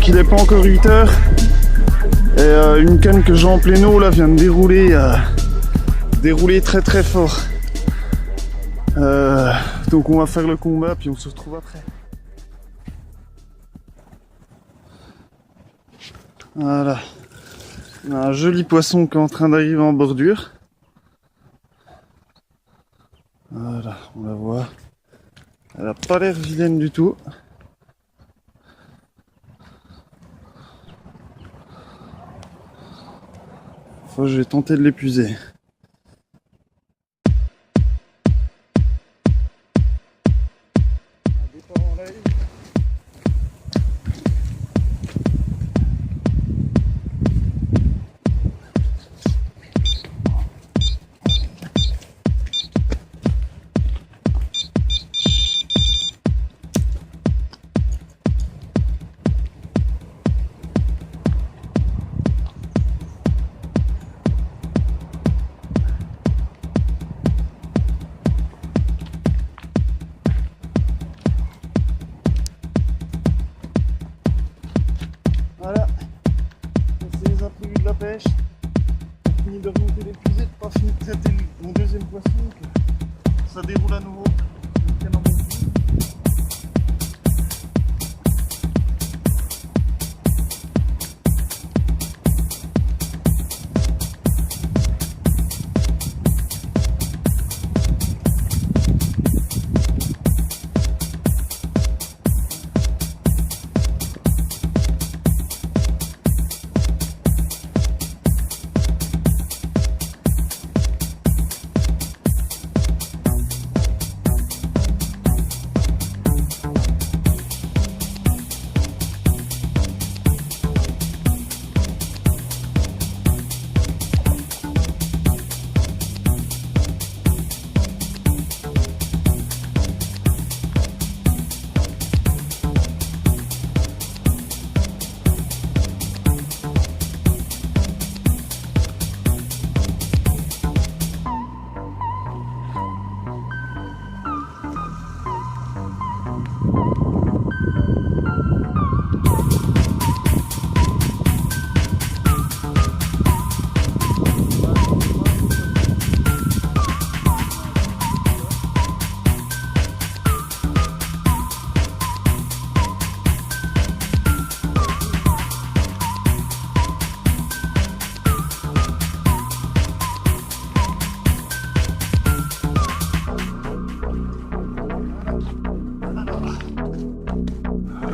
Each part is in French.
donc il n'est pas encore 8 h. Et une canne que j'ai en plein eau là vient de dérouler très très fort. Donc on va faire le combat puis on se retrouve après. Voilà. On a un joli poisson qui est en train d'arriver en bordure. Voilà, on la voit. Elle a pas l'air vilaine du tout. Enfin, je vais tenter de l'épuiser. Voilà, c'est les imprévus de la pêche. J'ai fini de remonter l'épuisé, pas fini de traiter mon deuxième poisson. Ça déroule à nouveau.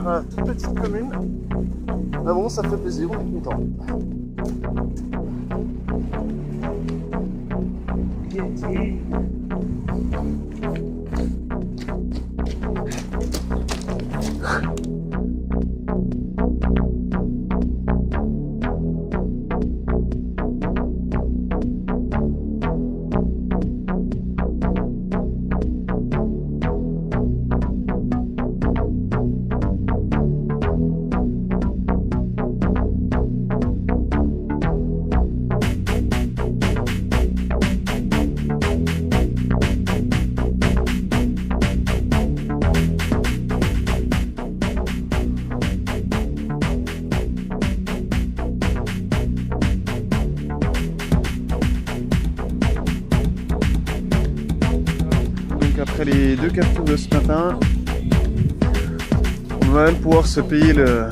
Voilà, toute petite commune. Ah bon, ça fait plaisir, on est content. Après les 2 captures de ce matin, on va pouvoir se payer le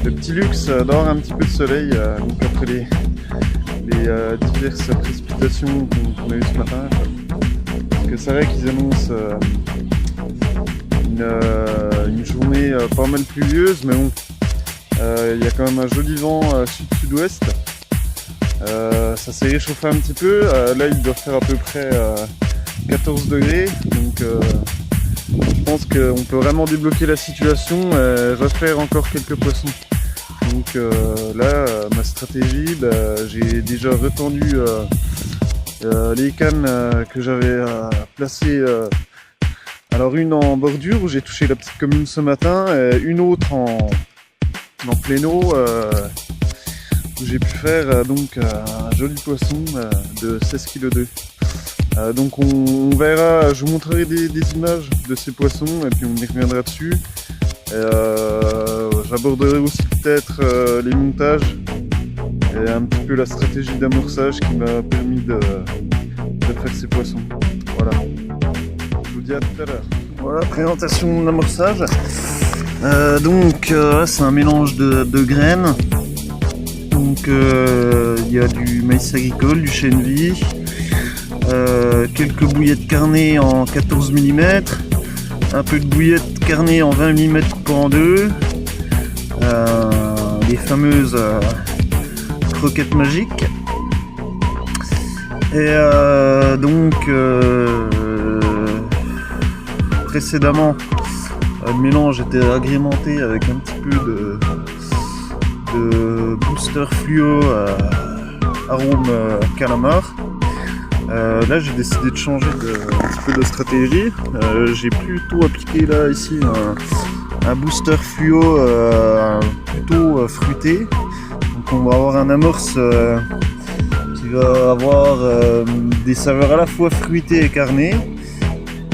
petit luxe d'avoir un petit peu de soleil donc après les diverses précipitations qu'on a eues ce matin. Parce que c'est vrai qu'ils annoncent une journée pas mal pluvieuse, mais bon, il y a quand même un joli vent sud-sud-ouest. Ça s'est réchauffé un petit peu, là il doit faire à peu près 14 degrés, donc je pense qu'on peut vraiment débloquer la situation et refaire encore quelques poissons. Donc là, ma stratégie, j'ai déjà retendu les cannes que j'avais placées. Alors une en bordure où j'ai touché la petite commune ce matin, et une autre en plein eau où j'ai pu faire donc un joli poisson de 16 kg 2. Donc on verra, je vous montrerai des images de ces poissons et puis on y reviendra dessus. J'aborderai aussi peut-être les montages et un petit peu la stratégie d'amorçage qui m'a permis de faire ces poissons. Voilà. Je vous dis à tout à l'heure. Voilà, présentation de l'amorçage. Donc c'est un mélange de graines. Donc il y a du maïs agricole, du chènevis, quelques bouillettes carnées en 14 mm, un peu de bouillettes carnées en 20 mm coupées en deux, les fameuses croquettes magiques. Et donc précédemment le mélange était agrémenté avec un petit peu de booster fluo arôme calamar. Là j'ai décidé de changer un petit peu de stratégie. J'ai plutôt appliqué là ici un booster fluo plutôt fruité. Donc on va avoir un amorce qui va avoir des saveurs à la fois fruitées et carnées.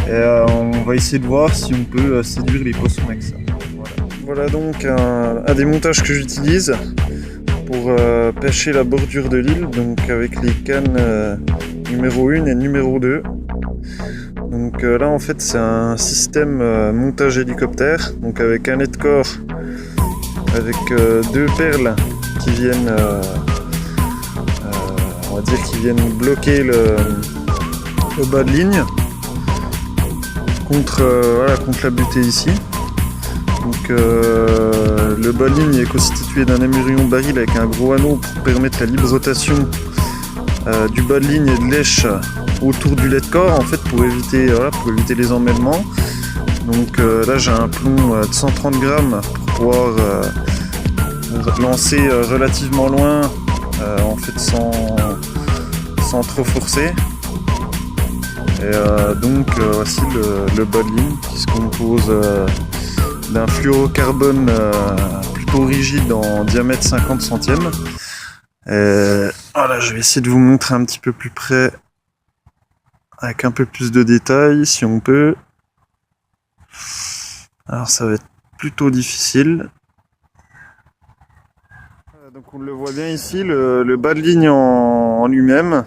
Et on va essayer de voir si on peut séduire les poissons avec ça. Voilà donc un des montages que j'utilise pour pêcher la bordure de l'île, donc avec les cannes numéro 1 et numéro 2. Donc là en fait c'est un système montage hélicoptère, donc avec un net corps avec deux perles qui viennent on va dire qui viennent bloquer le bas de ligne contre la butée ici. Donc le bas de ligne est constitué d'un amurion baril avec un gros anneau pour permettre la libre rotation du bas de ligne et de lèche autour du lait de corps en fait pour éviter les emmêlements. Donc là j'ai un plomb de 130 grammes pour pouvoir lancer relativement loin en fait sans trop forcer. Et donc voici le bas de ligne qui se compose d'un fluorocarbone plutôt rigide en diamètre 50 centièmes. Et voilà, je vais essayer de vous montrer un petit peu plus près avec un peu plus de détails si on peut. Alors ça va être plutôt difficile. Donc on le voit bien ici, le bas de ligne en lui-même.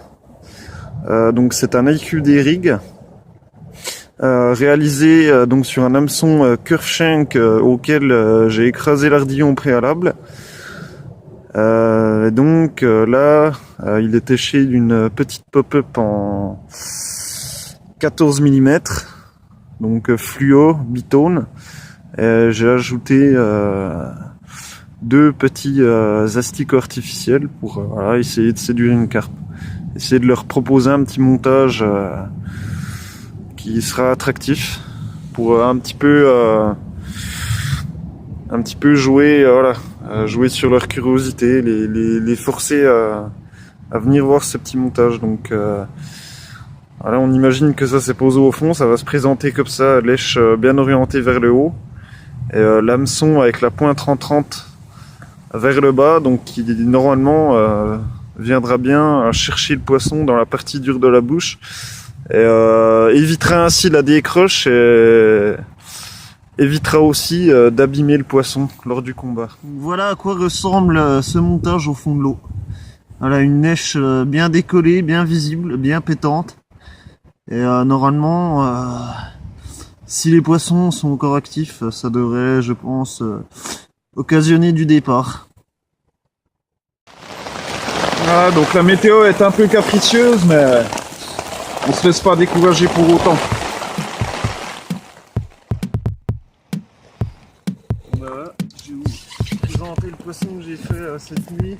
Donc c'est un IQ des rigs réalisé donc sur un hameçon curve shank auquel j'ai écrasé l'ardillon au préalable. Donc là il est éché d'une petite pop-up en 14 mm, donc fluo bitone. J'ai ajouté deux petits asticots artificiels pour essayer de séduire une carpe. Essayer de leur proposer un petit montage qui sera attractif pour un petit peu jouer jouer sur leur curiosité, les forcer à venir voir ce petit montage. Donc voilà, on imagine que ça s'est posé au fond, ça va se présenter comme ça, lèche bien orientée vers le haut et l'hameçon avec la pointe rentrante vers le bas, donc qui normalement viendra bien chercher le poisson dans la partie dure de la bouche et évitera ainsi la décroche et évitera aussi d'abîmer le poisson lors du combat. Voilà à quoi ressemble ce montage au fond de l'eau. Voilà, une lèche bien décollée, bien visible, bien pétante. Et normalement, si les poissons sont encore actifs, ça devrait, je pense, occasionner du départ. Voilà, donc la météo est un peu capricieuse, mais on se laisse pas décourager pour autant. Voilà, je vais vous présenter le poisson que j'ai fait cette nuit,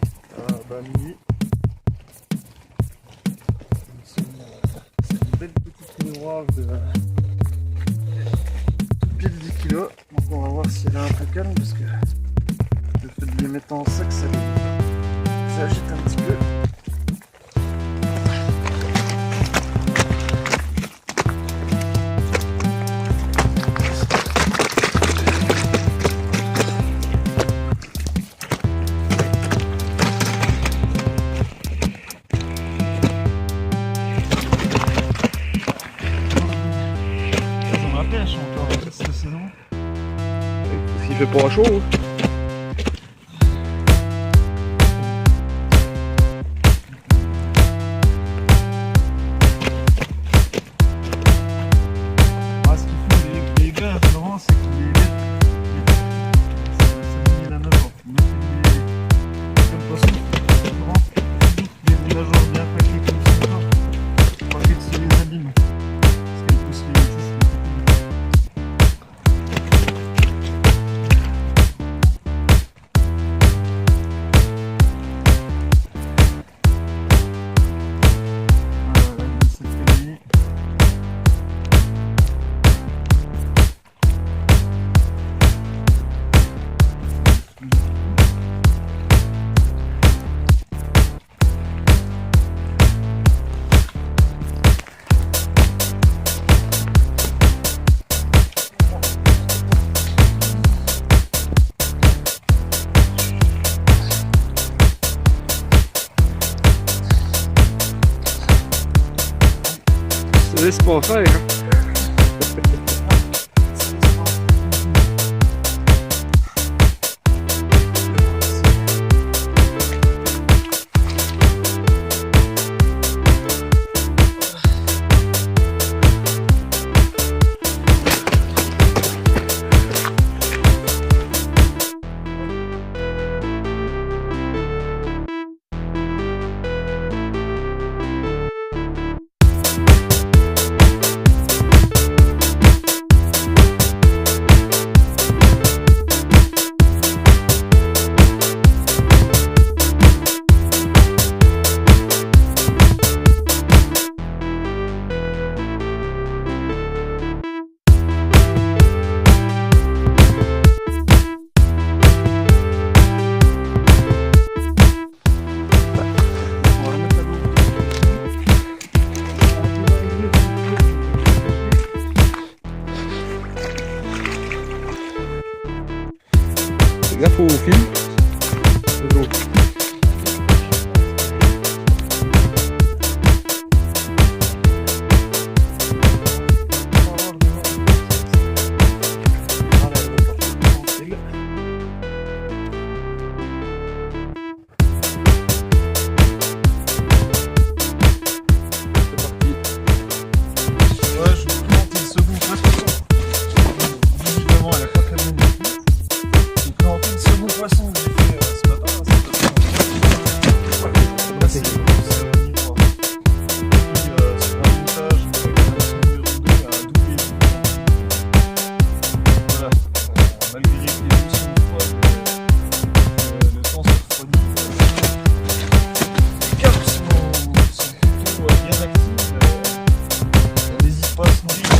minuit. C'est une belle petite miroir de pile 10 kg. Donc on va voir si elle est un peu calme parce que le fait de les mettre en sac, ça agite un petit peu. Il fait pas chaud, hein. Laisse pas faire. Gaffe au fil. De l'eau.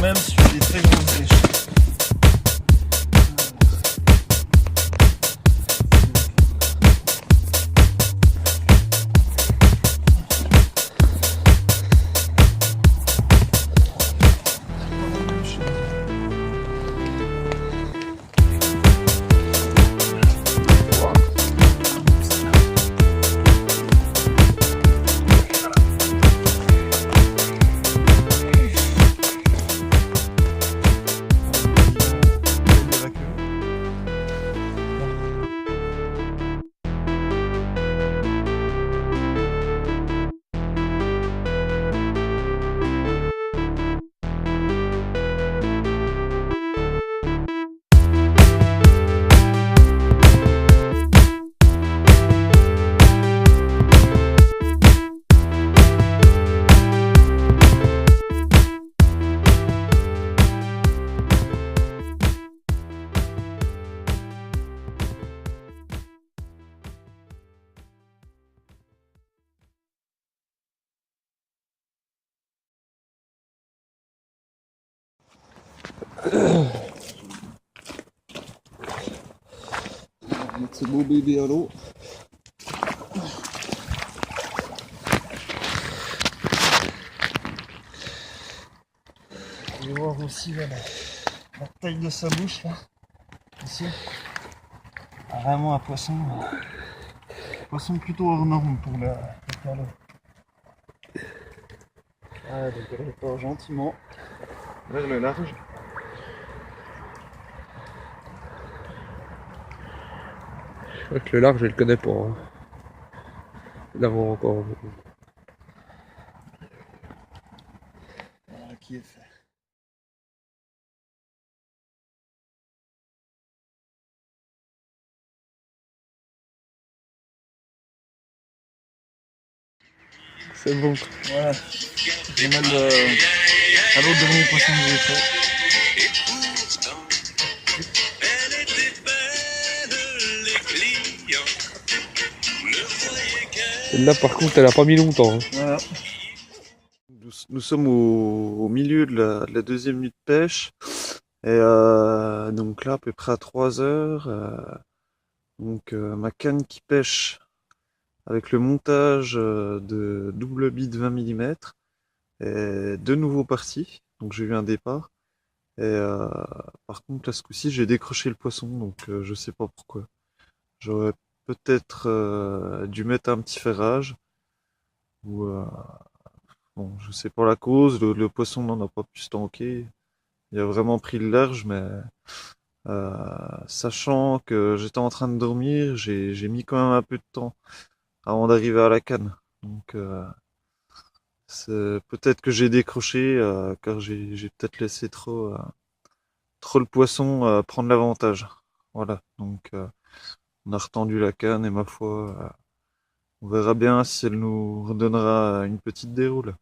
Même sur des très grosses pêches. On va mettre ce beau bébé à l'eau. Je vais voir aussi là, la taille de sa bouche là. Ici. Ah, vraiment un poisson plutôt hors norme pour la carlo. Ah, donc elle repart gentiment vers le large. crois que le large, je le connais pas. Hein. D'avant encore. Voilà qui est fait. C'est bon. Voilà. J'ai mal à l'autre dernier poisson que j'ai fait. Celle-là, par contre, elle a pas mis longtemps. Hein. Voilà. Nous sommes au milieu de la deuxième nuit de pêche. Et donc là, à peu près à 3 heures, ma canne qui pêche avec le montage de double bit 20 mm est de nouveau parti. Donc j'ai eu un départ. Et par contre, là, ce coup-ci, j'ai décroché le poisson, donc je sais pas pourquoi. J'aurais peut-être dû mettre un petit ferrage. Ou bon, je sais pas la cause, le poisson n'en a pas pu se tanker. Il a vraiment pris le large, mais sachant que j'étais en train de dormir, j'ai mis quand même un peu de temps avant d'arriver à la canne. Donc peut-être que j'ai décroché car j'ai peut-être laissé trop le poisson prendre l'avantage. Voilà, donc on a retendu la canne et ma foi, on verra bien si elle nous redonnera une petite déroule.